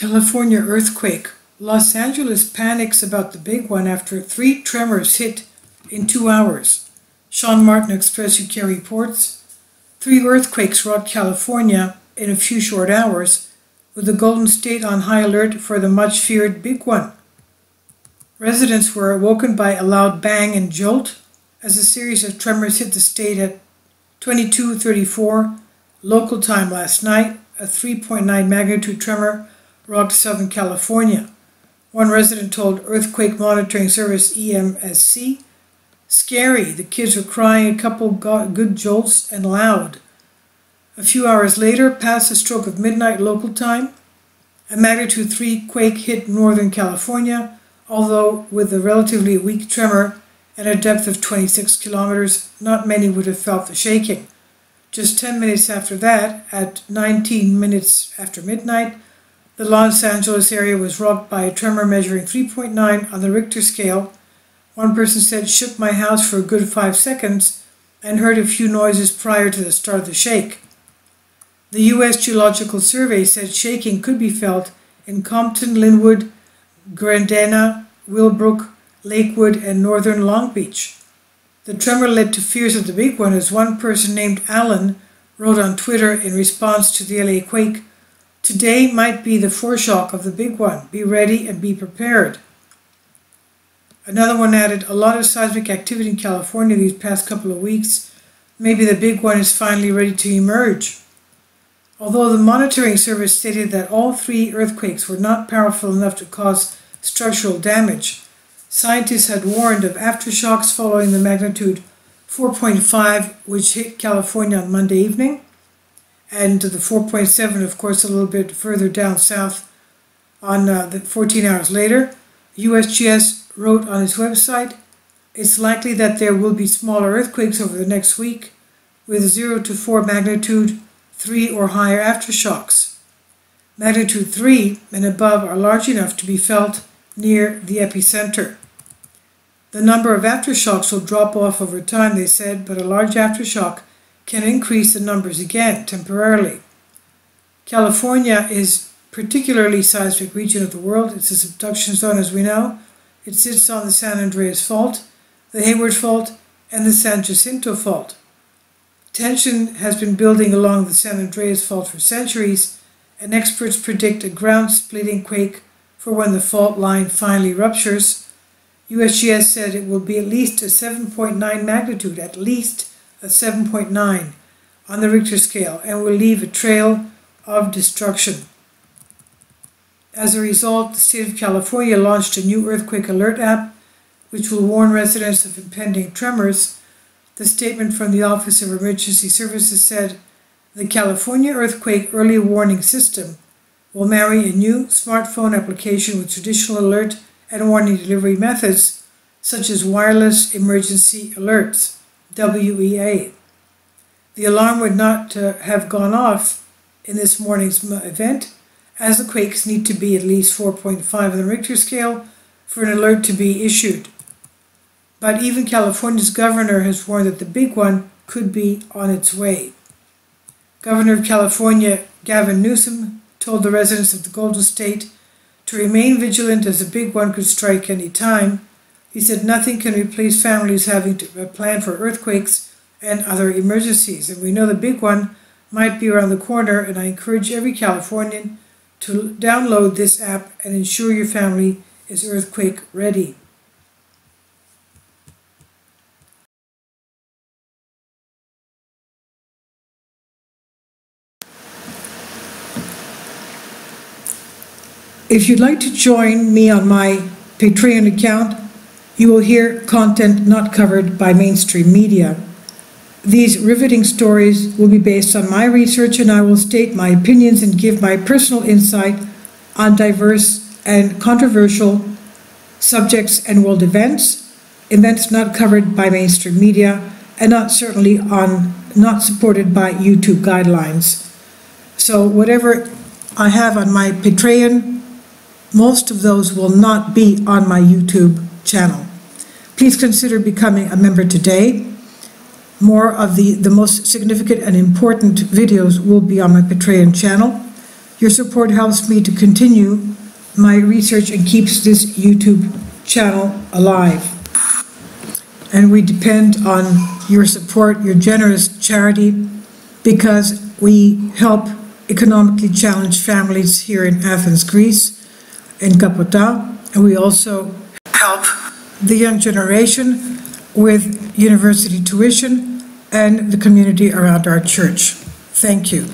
California earthquake. Los Angeles panics about the big one after 3 tremors hit in 2 hours. Sean Martin, Express UK reports. 3 earthquakes rocked California in a few short hours, with the Golden State on high alert for the much-feared big one. Residents were awoken by a loud bang and jolt as a series of tremors hit the state at 22:34 local time last night. A 3.9 magnitude tremor rocked Southern California. One resident told Earthquake Monitoring Service EMSC, "Scary, the kids were crying, a couple got good jolts and loud." A few hours later, past the stroke of midnight local time, a magnitude 3 quake hit Northern California, although with a relatively weak tremor and a depth of 26 kilometers, not many would have felt the shaking. Just 10 minutes after that, at 19 minutes after midnight, the Los Angeles area was rocked by a tremor measuring 3.9 on the Richter scale. One person said, "Shook my house for a good 5 seconds and heard a few noises prior to the start of the shake." The U.S. Geological Survey said shaking could be felt in Compton, Linwood, Grandena, Willbrook, Lakewood, and northern Long Beach. The tremor led to fears of the big one, as one person named Alan wrote on Twitter in response to the LA quake, "Today might be the foreshock of the big one. Be ready and be prepared." Another one added, "A lot of seismic activity in California these past couple of weeks. Maybe the big one is finally ready to emerge." Although the monitoring service stated that all 3 earthquakes were not powerful enough to cause structural damage, scientists had warned of aftershocks following the magnitude 4.5, which hit California on Monday evening, and the 4.7, of course, a little bit further down south on the 14 hours later. USGS wrote on its website, "It's likely that there will be smaller earthquakes over the next week with 0 to 4 magnitude, 3 or higher aftershocks. Magnitude 3 and above are large enough to be felt near the epicenter. The number of aftershocks will drop off over time," they said, "but a large aftershock can increase the numbers again temporarily." California is particularly seismic region of the world. It's a subduction zone, as we know. It sits on the San Andreas Fault, the Hayward Fault, and the San Jacinto Fault. Tension has been building along the San Andreas Fault for centuries, and experts predict a ground-splitting quake for when the fault line finally ruptures. USGS said it will be at least a 7.9 magnitude, at least a 7.9 on the Richter scale, and will leave a trail of destruction. As a result, the state of California launched a new earthquake alert app, which will warn residents of impending tremors. The statement from the Office of Emergency Services said, "The California Earthquake Early Warning System will marry a new smartphone application with traditional alert and warning delivery methods, such as wireless emergency alerts, WEA. The alarm would not have gone off in this morning's event, as the quakes need to be at least 4.5 on the Richter scale for an alert to be issued. But even California's governor has warned that the big one could be on its way." Governor of California, Gavin Newsom, told the residents of the Golden State to remain vigilant as the big one could strike any time. He said nothing can replace families having to plan for earthquakes and other emergencies. And we know the big one might be around the corner, and I encourage every Californian to download this app and ensure your family is earthquake ready. If you'd like to join me on my Patreon account, you will hear content not covered by mainstream media. These riveting stories will be based on my research, and I will state my opinions and give my personal insight on diverse and controversial subjects and world events not covered by mainstream media, and not supported by YouTube guidelines. So whatever I have on my Patreon, most of those will not be on my YouTube channel. Please consider becoming a member today. More of the most significant and important videos will be on my Patreon channel. Your support helps me to continue my research and keeps this YouTube channel alive. And we depend on your support, your generous charity, because we help economically challenged families here in Athens, Greece, in Kapota, and we also help the young generation with university tuition and the community around our church. Thank you.